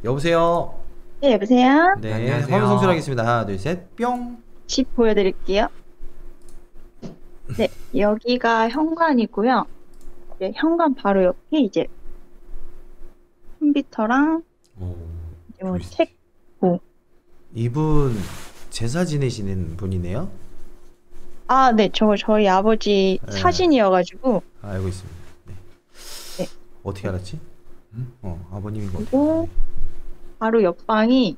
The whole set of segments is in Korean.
여보세요? 네, 여보세요? 네, 화면 안녕하세요. 송출하겠습니다. 하나, 둘, 셋, 뿅! 집 보여드릴게요. 네, 여기가 현관이고요. 네, 현관 바로 옆에 이제 컴퓨터랑 오, 이제 뭐 책, 뭐. 이분 제사 지내시는 분이네요? 아, 네, 저거 저희 아버지 네, 사진이어가지고, 알고 있습니다. 네. 네, 어떻게 알았지? 아버님인 거 어떻게 그리고 알았네? 바로 옆방이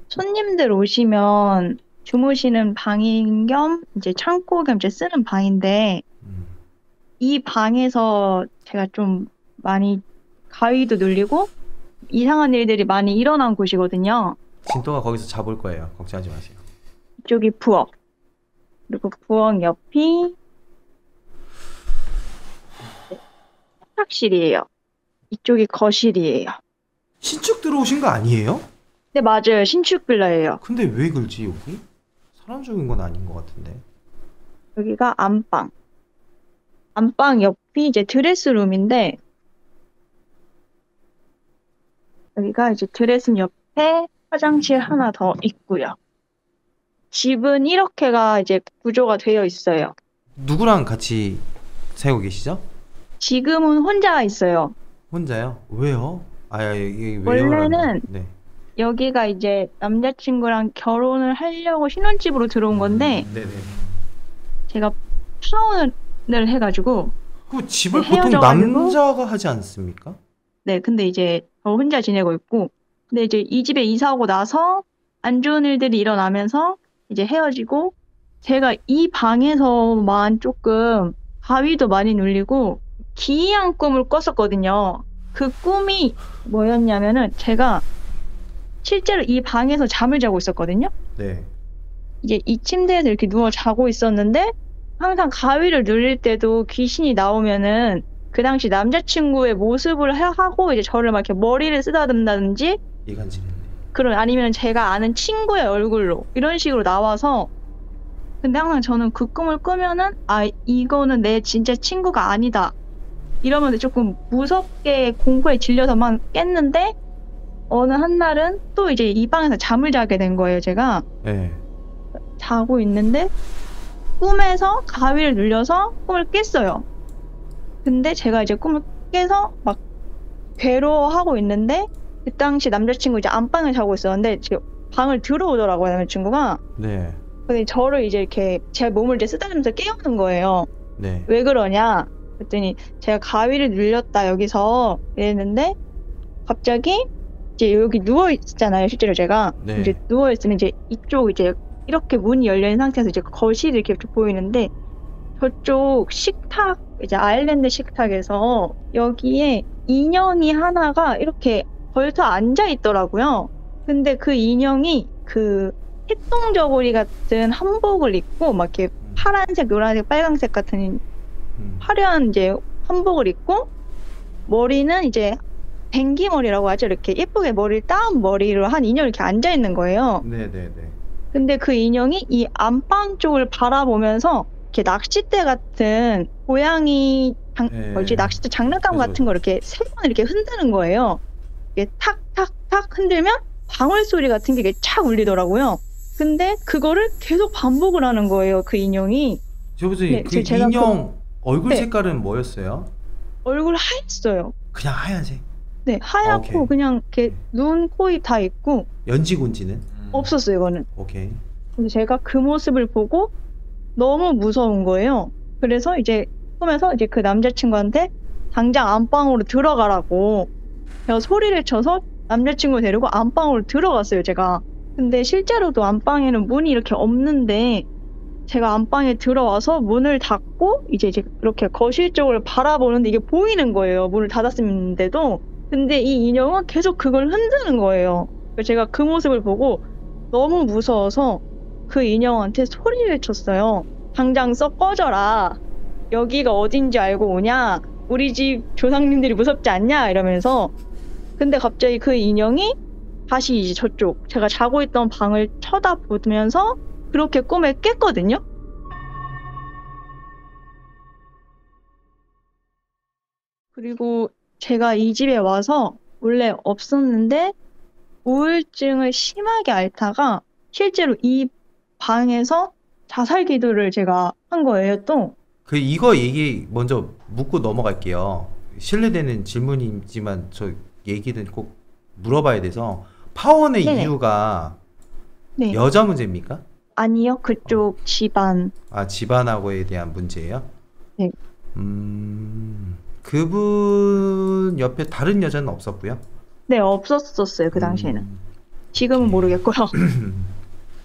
손님들 오시면 주무시는 방인 겸 이제 창고 겸 이제 쓰는 방인데, 음, 이 방에서 제가 좀 많이 가위도 눌리고 이상한 일들이 많이 일어난 곳이거든요. 진또가 거기서 잡을 거예요. 걱정하지 마세요. 이쪽이 부엌. 그리고 부엌 옆이 식탁실이에요. 이쪽이 거실이에요. 신축 들어오신 거 아니에요? 네, 맞아요. 신축 빌라예요. 근데 왜 그러지, 여기? 사람 죽인 건 아닌 것 같은데. 여기가 안방. 안방 옆이 이제 드레스룸인데, 여기가 이제 드레스룸 옆에 화장실 하나 더 있고요. 집은 이렇게가 이제 구조가 되어 있어요. 누구랑 같이 살고 계시죠? 지금은 혼자 있어요. 혼자요? 왜요? 이게 왜요라는, 원래는 네. 여기가 이제 남자친구랑 결혼을 하려고 신혼집으로 들어온 건데, 네네. 제가 파혼을 해가지고, 그 집을 네, 보통 헤어져가지고, 남자가 하지 않습니까? 네, 근데 이제 저 혼자 지내고 있고, 근데 이제 이 집에 이사 오고 나서 안 좋은 일들이 일어나면서 이제 헤어지고, 제가 이 방에서만 조금 가위도 많이 눌리고, 기이한 꿈을 꿨었거든요. 그 꿈이 뭐였냐면은 제가 실제로 이 방에서 잠을 자고 있었거든요. 네. 이제 이 침대에서 이렇게 누워 자고 있었는데, 항상 가위를 눌릴 때도 귀신이 나오면은 그 당시 남자친구의 모습을 하고 이제 저를 막 이렇게 머리를 쓰다듬다든지 이간질했네. 그런 아니면 제가 아는 친구의 얼굴로 이런 식으로 나와서 근데 항상 저는 그 꿈을 꾸면은 아 이거는 내 진짜 친구가 아니다 이러면서 조금 무섭게 공포에 질려서만 깼는데 어느 한날은 또 이제 이 방에서 잠을 자게 된 거예요 제가 네. 자고 있는데 꿈에서 가위를 눌려서 꿈을 깼어요. 근데 제가 이제 꿈을 깨서 막 괴로워하고 있는데 그 당시 남자친구 이제 안방에 자고 있었는데 제 방을 들어오더라고요 남자친구가. 네. 근데 저를 이제 이렇게 제 몸을 이제 쓰다듬으면서 깨우는 거예요. 네. 왜 그러냐? 그랬더니 제가 가위를 눌렸다 여기서 이랬는데 갑자기 이제 여기 누워 있잖아요 실제로 제가 이제 네. 누워 있으면 이제 이쪽 이제 이렇게 문이 열려 있는 상태에서 이제 거실이 이렇게 쭉 보이는데 저쪽 식탁, 이제 아일랜드 식탁에서 여기에 인형이 하나가 이렇게 걸터 앉아 있더라고요. 근데 그 인형이 그 새똥저고리 같은 한복을 입고 막 이렇게 음. 파란색, 노란색, 빨간색 같은 음. 화려한 이제 한복을 입고 머리는 이제 뱅기머리라고 하죠. 이렇게 예쁘게 머리를 따은 머리로 한 인형이 이렇게 앉아 있는 거예요. 네네네. 근데 그 인형이 이 안방 쪽을 바라보면서 이렇게 낚싯대 같은 고양이 뭐지 네. 낚싯대 장난감 그죠, 같은 그죠. 걸 이렇게 세 번 이렇게 흔드는 거예요. 이게 탁탁탁 흔들면 방울 소리 같은 게 이게 착 울리더라고요. 근데 그거를 계속 반복을 하는 거예요, 그 인형이. 저보세요. 네, 그 제가 인형 얼굴 네, 색깔은 뭐였어요? 얼굴 하였어요. 그냥 하얀색. 네, 오케이. 하얗고 그냥 이렇게 네. 눈, 코, 입 다 있고 연지곤지는? 없었어요, 이거는. 오케이. 근데 제가 그 모습을 보고 너무 무서운 거예요. 그래서 이제 꿈에서 이제 그 남자친구한테 당장 안방으로 들어가라고 제가 소리를 쳐서 남자친구 데리고 안방으로 들어갔어요, 제가. 근데 실제로도 안방에는 문이 이렇게 없는데 제가 안방에 들어와서 문을 닫고 이제 이렇게 거실 쪽을 바라보는데 이게 보이는 거예요. 문을 닫았는데도. 근데 이 인형은 계속 그걸 흔드는 거예요. 그래서 제가 그 모습을 보고 너무 무서워서 그 인형한테 소리를 쳤어요. 당장 썩 꺼져라. 여기가 어딘지 알고 오냐? 우리 집 조상님들이 무섭지 않냐? 이러면서. 근데 갑자기 그 인형이 다시 이제 저쪽, 제가 자고 있던 방을 쳐다보면서 그렇게 꿈에 깼거든요? 그리고 제가 이 집에 와서 원래 없었는데 우울증을 심하게 앓다가 실제로 이 방에서 자살 기도를 제가 한 거예요, 또. 그 이거 얘기 먼저 묻고 넘어갈게요. 실례되는 질문이지만 저 얘기는 꼭 물어봐야 돼서 파혼의 네네. 이유가 네. 여자 문제입니까? 아니요, 그쪽 집안. 아, 집안하고에 대한 문제예요? 네. 그분 옆에 다른 여자는 없었고요. 네, 없었었어요, 그 당시에는. 음, 지금은 오케이. 모르겠고요.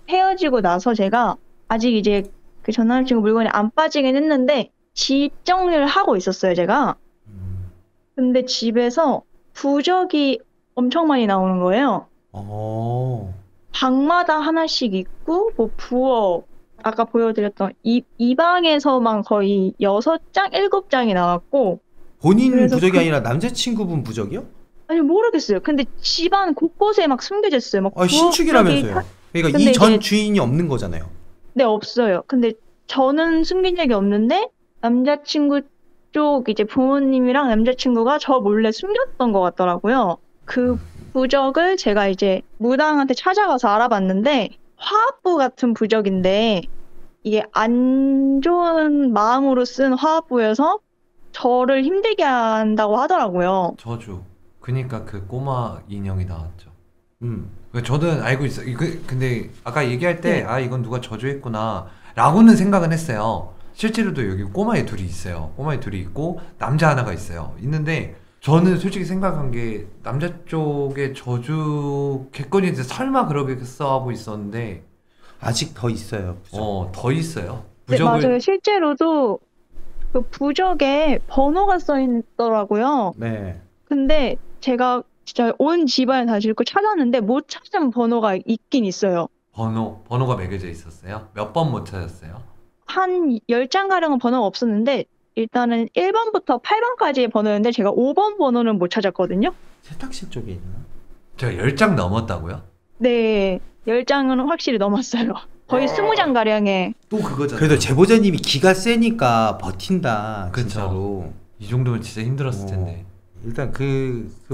헤어지고 나서 제가 아직 이제 그 전 남자친구 물건이 안 빠지긴 했는데 집 정리를 하고 있었어요, 제가. 음, 근데 집에서 부적이 엄청 많이 나오는 거예요. 어, 방마다 하나씩 있고, 뭐 부엌, 아까 보여드렸던 이 방에서만 거의 6장, 7장이 나왔고, 본인 그래서 부적이 아니라 남자친구분 부적이요? 아니 모르겠어요. 근데 집안 곳곳에 막 숨겨져 있어요. 막 아, 부엌 신축이라면서요. 벽이 그러니까 근데 이 전 이제 주인이 없는 거잖아요. 네, 없어요. 근데 저는 숨긴 적이 없는데 남자친구 쪽 이제 부모님이랑 남자친구가 저 몰래 숨겼던 것 같더라고요. 그 부적을 제가 이제 무당한테 찾아가서 알아봤는데 화합부 같은 부적인데 이게 안 좋은 마음으로 쓴 화합부여서 저를 힘들게 한다고 하더라고요. 저주. 그니까 그 꼬마 인형이 나왔죠. 음. 저는 알고 있어요. 근데 아까 얘기할 때, 네. 아, 이건 누가 저주했구나. 라고는 생각은 했어요. 실제로도 여기 꼬마애 둘이 있어요. 꼬마애 둘이 있고, 남자 하나가 있어요. 있는데, 저는 솔직히 생각한 게, 남자 쪽에 저주겠거니, 설마 그러겠어 하고 있었는데, 아직 더 있어요. 부적. 더 있어요. 네, 부적을, 맞아요. 실제로도 그 부적에 번호가 써 있더라고요. 네. 근데 제가 진짜 온 집안을 다 읽고 찾았는데 못 찾은 번호가 있긴 있어요. 번호가 매겨져 있었어요. 몇 번 못 찾았어요. 한 10장가량은 번호가 없었는데 일단은 1번부터 8번까지의 번호였는데 제가 5번 번호는 못 찾았거든요. 세탁실 쪽에 있나? 제가 10장 넘었다고요? 네, 10장은 확실히 넘었어요. 거의 20장가량의. 또 그거잖아요. 그래도 제보자님이 기가 세니까 버틴다. 그쵸. 진짜로. 이 정도면 진짜 힘들었을 어. 텐데. 일단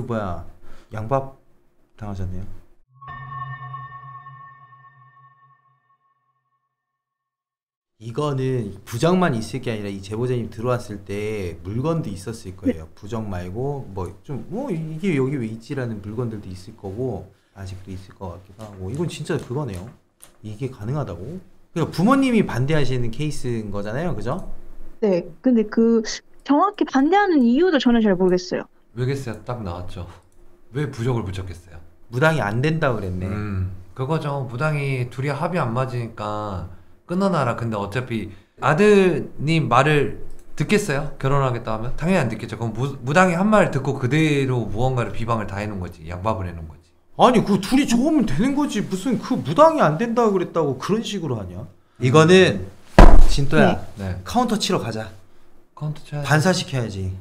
뭐야, 양밥 당하셨네요. 이거는 부적만 있을 게 아니라 이 제보자님 들어왔을 때 물건도 있었을 거예요. 부적 말고 이게 여기 왜 있지라는 물건들도 있을 거고 아직도 있을 것 같기도 하고. 이건 진짜 그거네요. 이게 가능하다고? 그러니까 부모님이 반대하시는 케이스인 거잖아요, 그죠? 네, 근데 그 정확히 반대하는 이유도 저는 잘 모르겠어요. 왜겠어요? 딱 나왔죠. 왜 부적을 붙였겠어요? 무당이 안 된다 그랬네. 그거죠. 무당이 둘이 합이 안 맞으니까 끊어놔라. 근데 어차피 아드님 말을 듣겠어요? 결혼하겠다 하면? 당연히 안 듣겠죠. 그럼 무당이 한 말 듣고 그대로 무언가를 비방을 다 해놓은 거지. 양밥을 해놓은 거지. 아니 그 둘이 좋으면 되는 거지. 무슨 그 무당이 안 된다고 그랬다고 그런 식으로 하냐? 이거는 진또야. 네. 카운터 치러 가자. 카운트 쳐야지. 반사시켜야지.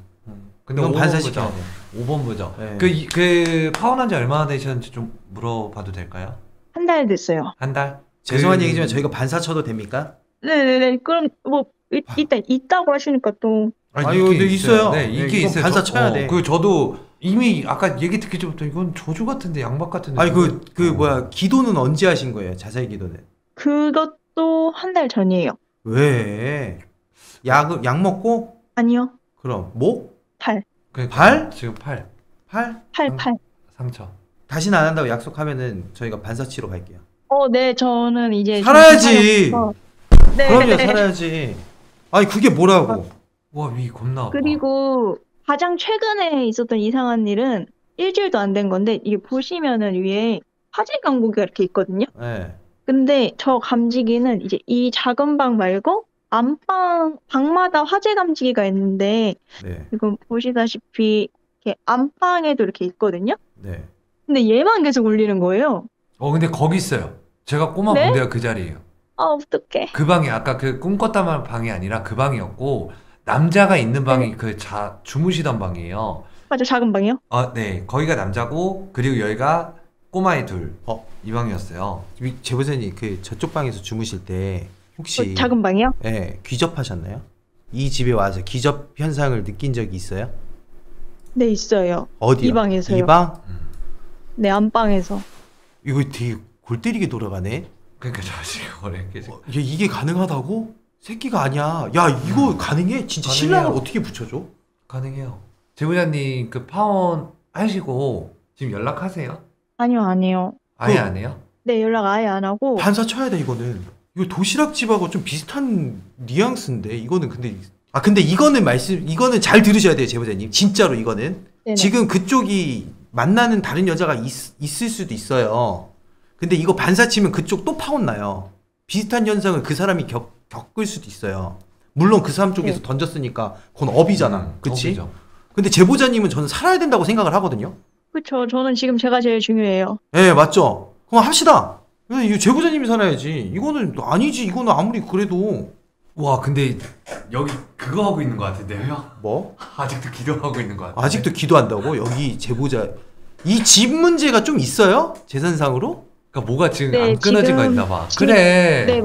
근데 이건 5번 반사시켜야 부적. 돼. 5번 부적. 네. 그 파혼한 지 얼마나 되셨는지 좀 물어봐도 될까요? 한 달 됐어요. 한 달? 죄송한 얘기지만 저희가 반사 쳐도 됩니까? 네네네. 그럼 뭐 일단 있다고 하시니까 또 아니, 근데 있어요. 네, 네, 이게 이건 있어요. 반사 쳐야 돼. 저도 이미 아까 얘기 듣기 전부터 이건 저주 같은데, 양박 같은데. 아니 뭐야, 기도는 언제 하신 거예요? 자살 기도는? 그것도 한 달 전이에요. 왜? 약 먹고? 아니요. 그럼 목? 팔. 발? 지금 팔. 팔? 팔. 상처. 다시는 안 한다고 약속하면은 저희가 반사 치러 갈게요. 네, 저는 이제 살아야지. 네. 그럼요, 살아야지. 아니 그게 뭐라고? 와, 위 겁나 아파. 그리고 가장 최근에 있었던 이상한 일은 일주일도 안 된 건데 이게 보시면은 위에 화재 경보기가 이렇게 있거든요. 네. 근데 저 감지기는 이제 이 작은 방 말고 방마다 화재 감지기가 있는데 네. 지금 보시다시피 이렇게 안방에도 이렇게 있거든요. 네. 근데 얘만 계속 울리는 거예요. 근데 거기 있어요. 제가 꼬마 네? 본 데가 그 자리예요. 아, 어떡해. 그 방이 아까 그 꿈꿨다만 방이 아니라 그 방이었고, 남자가 있는 방이 주무시던 방이에요. 맞아, 작은 방이요? 네. 거기가 남자고, 그리고 여기가 꼬마애 둘. 어. 이 방이었어요. 제보자님 저쪽 방에서 주무실 때 혹시 작은 방이요? 네, 귀접하셨나요? 이 집에 와서 귀접 현상을 느낀 적이 있어요? 네, 있어요. 어디요? 이 방에서요. 이 방? 네, 안방에서. 이거 되게 골 때리게 돌아가네. 그러니까 저 지금 원래 계속 이게 가능하다고? 새끼가 아니야. 야 이거 가능해? 진짜 가능해요. 신랑을 어떻게 붙여줘? 가능해요. 제보자님 그 파원 하시고 지금 연락하세요? 아니요, 아니요. 아예 안 해요? 네, 연락 아예 안 하고. 반사 쳐야 돼 이거는. 이거 도시락집하고 좀 비슷한 뉘앙스인데 이거는 근데 이거는 잘 들으셔야 돼요 제보자님. 진짜로 이거는 네네. 지금 그쪽이 만나는 다른 여자가 있을 수도 있어요. 근데 이거 반사 치면 그쪽 또 파혼 나요. 비슷한 현상을 그 사람이 겪을 수도 있어요. 물론 그 사람 쪽에서 네. 던졌으니까 그건 업이잖아. 그치? 업이죠. 근데 제보자님은 저는 살아야 된다고 생각을 하거든요. 그쵸. 저는 지금 제가 제일 중요해요. 예, 맞죠? 그럼 합시다. 이거 제보자님이 살아야지. 이거는 아니지. 이거는 아무리 그래도. 와 근데 여기 그거 하고 있는 것 같은데요? 뭐? 아직도 기도하고 있는 것 같아요. 아직도 기도한다고? 여기 제보자. 이 집 문제가 좀 있어요? 재산상으로? 그러니까 뭐가 지금 네, 안 끊어진 거 지금 있나 봐. 그래. 네,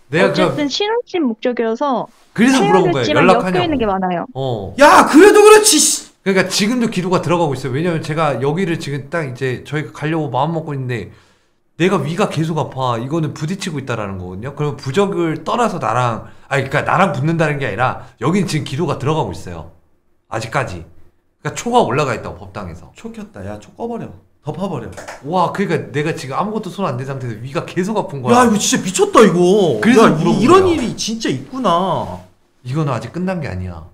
내가 어쨌든 신혼집 목적이어서 그래서 물어본 거예요. 헤어졌지만 엮여 있는 연락하냐고. 게 많아요. 야, 그래도 그렇지. 씨. 그러니까 지금도 기도가 들어가고 있어요. 왜냐면 제가 여기를 지금 딱 이제 저희가 가려고 마음 먹고 있는데 내가 위가 계속 아파. 이거는 부딪히고 있다라는 거거든요. 그러면 부적을 떠나서 그러니까 나랑 붙는다는 게 아니라 여긴 지금 기도가 들어가고 있어요. 아직까지. 그러니까 초가 올라가 있다고 법당에서. 초 켰다. 야, 초 꺼버려. 덮어버려. 와, 그러니까 내가 지금 아무것도 손 안 댄 상태에서 위가 계속 아픈 거야. 야, 이거 진짜 미쳤다, 이거. 그래서 야, 물어본 이런 거야. 일이 진짜 있구나. 이거는 아직 끝난 게 아니야.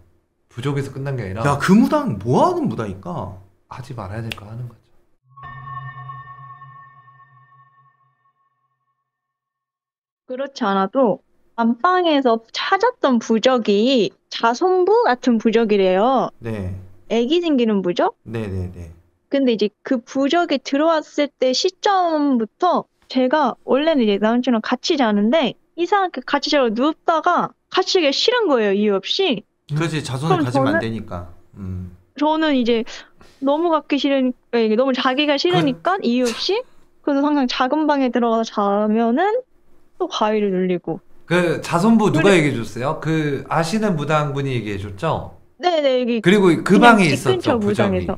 부적에서 끝난 게 아니라 야, 그 무당 뭐 하는 무당일까? 하지 말아야 될 거 하는 거죠. 그렇지 않아도 안방에서 찾았던 부적이 자손부 같은 부적이래요. 네. 애기 생기는 부적? 네네네. 근데 이제 그 부적이 들어왔을 때 시점부터 제가 원래는 이제 남친이랑 같이 자는데 이상하게 같이 자고 눕다가 같이 자기가 싫은 거예요, 이유 없이. 그렇지, 자손을 그럼 가지면 안 저는- 되니까. 저는 이제 너무 갖기 싫으니까, 이게 너무 자기가 싫으니까 이유 없이. 그래서 항상 작은 방에 들어가서 자면은 또 가위를 눌리고. 그 자손부 누가 얘기해 줬어요? 그 아시는 무당분이 얘기해 줬죠? 네네, 여기 그리고 그 그냥 방에 집 있었죠, 근처 부적이. 무당에서.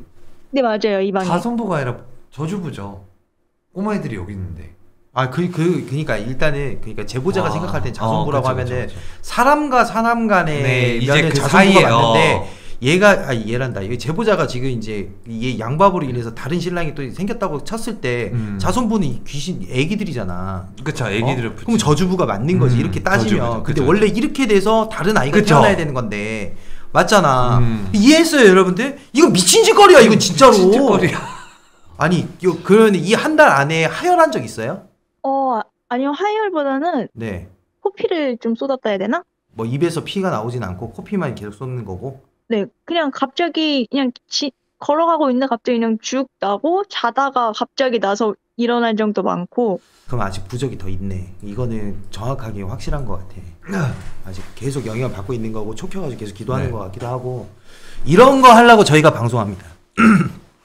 네, 맞아요, 이 방에. 자손부가 아니라 저주부죠. 꼬마애들이 여기 있는데. 그니까 일단은, 그니까 제보자가 생각할 땐 자손부라고 그쵸, 하면은, 그쵸. 사람과 사람 간의 네, 이제 면은 그 자손부가 사이에요. 맞는데, 얘란다. 이 제보자가 지금 이제, 얘 양밥으로 인해서 다른 신랑이 또 생겼다고 쳤을 때, 자손부는 이 귀신, 애기들이잖아. 그쵸, 애기들을 그럼 저주부가 맞는 거지, 이렇게 따지면. 저주부죠. 근데 그쵸, 원래 이렇게 돼서 다른 아이가 그쵸. 태어나야 되는 건데, 맞잖아. 음. 이해했어요, 여러분들? 이거 미친 짓거리야, 이거 진짜로. 미친 짓거리야. 아니, 그러면 이 한 달 안에 하혈한 적 있어요? 아니요, 하혈보다는 네. 코피를 좀 쏟았다 해야 되나? 뭐 입에서 피가 나오진 않고 코피만 계속 쏟는 거고. 네, 그냥 갑자기 걸어가고 있는데 갑자기 그냥 쭉 나고 자다가 갑자기 나서 일어날 정도 많고. 그럼 아직 부적이 더 있네. 이거는 정확하게 확실한 것 같아. 아직 계속 영향을 받고 있는 거고 촉혀가지고 계속 기도하는 네. 것 같기도 하고. 이런 거 하려고 저희가 방송합니다.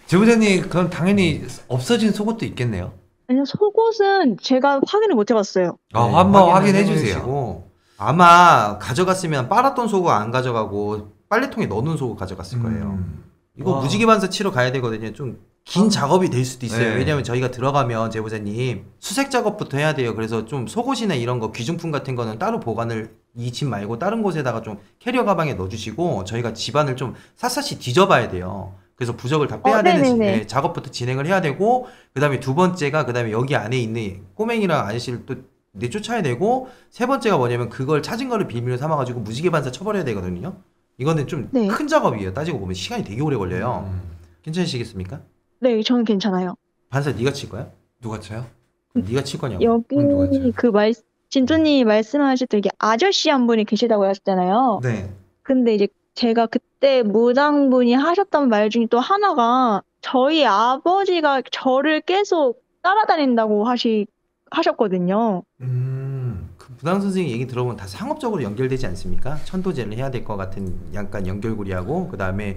제보자님, 그럼 당연히 없어진 속옷도 있겠네요. 아니요, 속옷은 제가 확인을 못 해봤어요. 한번 확인해 확인을 주세요. 해보시고. 아마 가져갔으면 빨았던 속옷 안 가져가고 빨래통에 넣어놓은 속옷 가져갔을 거예요. 이거 와. 무지개 반사 치러 가야 되거든요. 좀 긴 작업이 될 수도 있어요. 네. 왜냐면 저희가 들어가면 제보자님 수색 작업부터 해야 돼요. 그래서 좀 속옷이나 이런 거 귀중품 같은 거는 따로 보관을 이 집 말고 다른 곳에다가 좀 캐리어 가방에 넣어주시고 저희가 집안을 좀 샅샅이 뒤져봐야 돼요. 그래서 부적을 다 빼야 되는 네네네. 작업부터 진행을 해야 되고 그다음에 두 번째가 그다음에 여기 안에 있는 꼬맹이랑 아저씨를 또 내쫓아야 되고 세 번째가 뭐냐면 그걸 찾은 거를 빌미로 삼아가지고 무지개 반사 쳐버려야 되거든요. 이거는 좀 큰 네. 작업이에요. 따지고 보면 시간이 되게 오래 걸려요. 괜찮으시겠습니까? 네, 저는 괜찮아요. 반사 네가 칠 거야? 누가 쳐요? 네가 칠 거냐고. 여기 누구였죠? 진조님이 말씀하셨던 게 아저씨 한 분이 계시다고 하셨잖아요. 네. 근데 이제 제가 그때 무당분이 하셨던 말 중에 또 하나가 저희 아버지가 저를 계속 따라다닌다고 하셨거든요. 그 부당 선생님 얘기 들어보면 다 상업적으로 연결되지 않습니까? 천도제를 해야 될 것 같은 약간 연결고리하고 그 다음에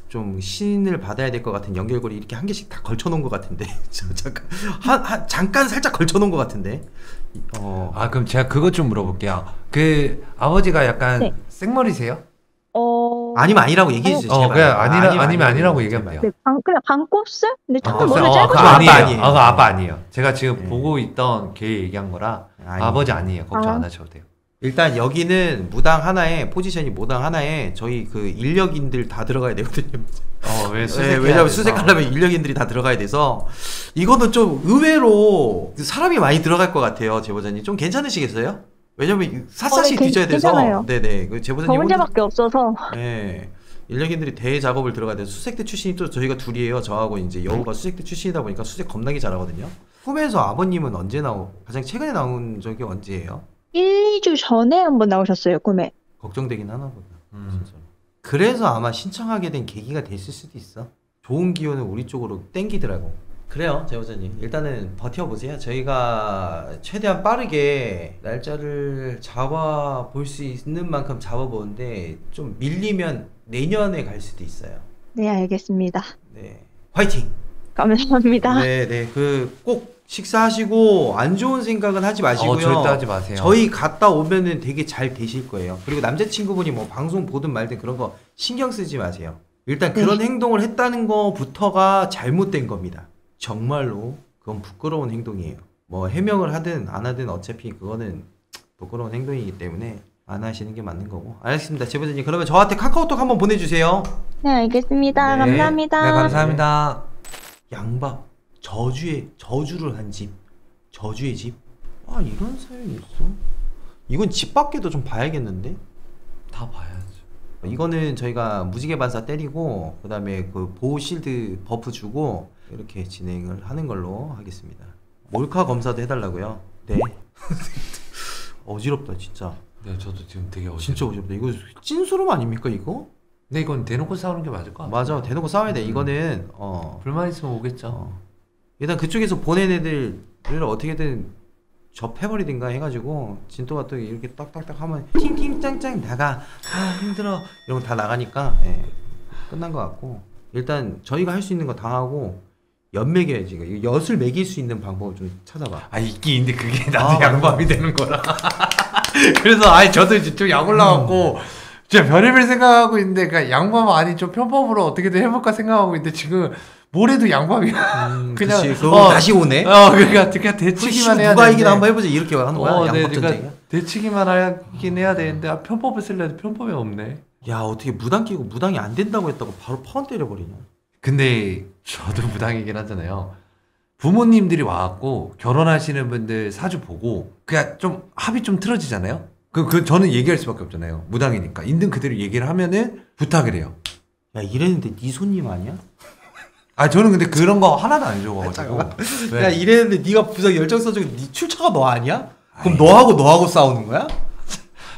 좀 신을 받아야 될 것 같은 연결고리 이렇게 한 개씩 다 걸쳐놓은 것 같은데 잠깐 살짝 걸쳐놓은 것 같은데 그럼 제가 그것 좀 물어볼게요. 그 아버지가 약간 네. 생머리세요? 아니면 아니라고 얘기해 주세요. 제발. 그냥 아니면 아니라고 얘기하면 돼요. 네, 그냥 반곱슬? 근데 조금 곱슬? 머리 짧은 그거 아빠 아니에요. 아니에요. 그거 아빠 아니에요. 제가 지금 네. 보고 있던 걔 얘기한 거라 아니에요. 아버지 아니에요. 걱정 아. 안 하셔도 돼요. 일단 여기는 무당 하나에 포지션이 무당 하나에 저희 그 인력인들 다 들어가야 되거든요. 왜 네, 왜냐면 수색하려면 인력인들이 다 들어가야 돼서 이거는 좀 의외로 사람이 많이 들어갈 것 같아요, 제보자님. 좀 괜찮으시겠어요? 왜냐면 샅샅이 네, 뒤져야 돼서. 괜찮아요. 네네. 그 저 제보자님 혼자밖에 없어서. 네. 인력인들이 대작업을 들어가야 돼서 수색대 출신이 또 저희가 둘이에요. 저하고 이제 여우가 수색대 출신이다 보니까 수색 겁나게 잘하거든요. 꿈에서 아버님은 언제 가장 최근에 나온 적이 언제예요? 1, 2주 전에 한번 나오셨어요, 꿈에. 걱정되긴 하나 보다. 진짜. 그래서 아마 신청하게 된 계기가 됐을 수도 있어. 좋은 기운을 우리 쪽으로 땡기더라고. 그래요, 제보자님. 일단은 버텨보세요. 저희가 최대한 빠르게 날짜를 잡아볼 수 있는 만큼 잡아보는데 좀 밀리면 내년에 갈 수도 있어요. 네, 알겠습니다. 네, 화이팅! 감사합니다. 네네. 그 꼭 식사하시고 안 좋은 생각은 하지 마시고요. 절대 하지 마세요. 저희 갔다 오면은 되게 잘 되실 거예요. 그리고 남자친구분이 뭐 방송 보든 말든 그런 거 신경 쓰지 마세요. 일단 그런 행동을 했다는 거부터가 잘못된 겁니다. 정말로 그건 부끄러운 행동이에요. 뭐 해명을 하든 안 하든 어차피 그거는 부끄러운 행동이기 때문에 안 하시는 게 맞는 거고. 알겠습니다, 제보자님. 그러면 저한테 카카오톡 한번 보내주세요. 네, 알겠습니다. 네. 감사합니다. 네, 감사합니다. 양밥 저주를 한 집, 저주의 집. 아, 이런 사연이 있어? 이건 집 밖에도 좀 봐야겠는데? 다 봐야죠. 이거는 저희가 무지개 반사 때리고 그 다음에 그 보호 실드 버프 주고 이렇게 진행을 하는 걸로 하겠습니다. 몰카 검사도 해달라고요? 네. 어지럽다 진짜. 네, 저도 지금 되게 진짜 어지럽다. 이거 찐수름 아닙니까 이거? 근데 이건 대놓고 싸우는 게 맞을 것 같아요. 맞아, 대놓고 싸워야 돼. 이거는 불만 있으면 오겠죠. 일단 그쪽에서 보낸 애들을 어떻게든 접해버리든가 해가지고 진또가 또 이렇게 딱딱딱 하면 팅팅짱짱 나가. 아 힘들어 이런 거 다 나가니까 끝난 것 같고, 일단 저희가 할 수 있는 거 다 하고 엿 매겨야지. 이거 엿을 매길 수 있는 방법을 좀 찾아봐. 있긴 있는데 그게 나도 양밥이 되는 거라. 그래서 저도 이제 좀 약 올라갖고 진짜 별의별 생각하고 있는데, 그러니까 양밥 아니 좀 편법으로 어떻게든 해볼까 생각하고 있는데 지금 뭐래도 양밥이야. 그냥 그치, 그거 다시 오네. 그러니까 대치기만 해야 돼. 누가 이기나 한번 해보자 이렇게 하는 거야. 양밥 전쟁이야. 그러니까 대치기만 하긴 해야 되는데 편법을 쓰려도 편법이 없네. 야, 어떻게 무당 끼고 무당이 안 된다고 했다고 바로 파원 때려버리냐. 근데 저도 무당이긴 하잖아요. 부모님들이 와갖고 결혼하시는 분들 사주 보고 그냥 좀 합이 좀 틀어지잖아요. 저는 얘기할 수밖에 없잖아요. 무당이니까 있는 그대로 얘기를 하면은 부탁을 해요. 야, 이랬는데 네 손님 아니야? 저는 근데 그런 거 하나도 안 줘가지고. 야, 이랬는데 네가 부상 열정 써주고 네 출처가 너 아니야? 그럼 너하고 싸우는 거야?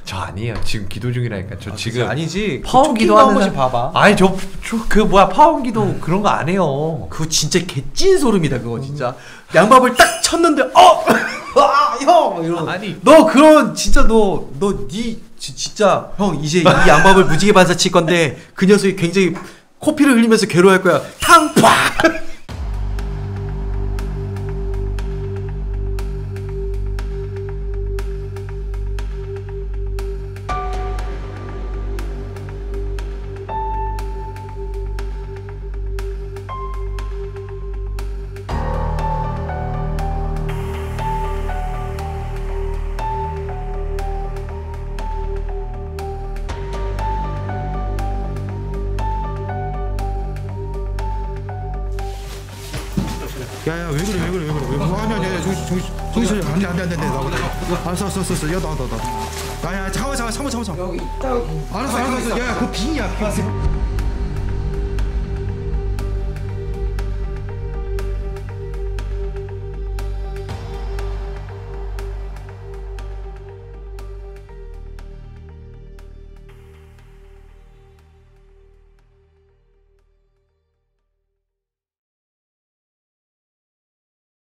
저 아니에요. 지금 기도 중이라니까. 저 지금 아니지. 파원 그 기도하는 한 번씩 봐봐. 파원 기도 그런 거 안 해요. 그거 진짜 개찐 소름이다 그거 진짜. 양밥을 딱 쳤는데 형 이러. 아니. 너 그런 진짜 진짜 형 이제 이 양밥을 무지개 반사 칠 건데 그 녀석이 굉장히 코피를 흘리면서 괴로워할 거야. 탕팍. 야야 왜 그래 아니야 정신 안돼 나와 알았어 야 나와 야야 잠깐만 여기 있다 알았어 야 그거 빙이야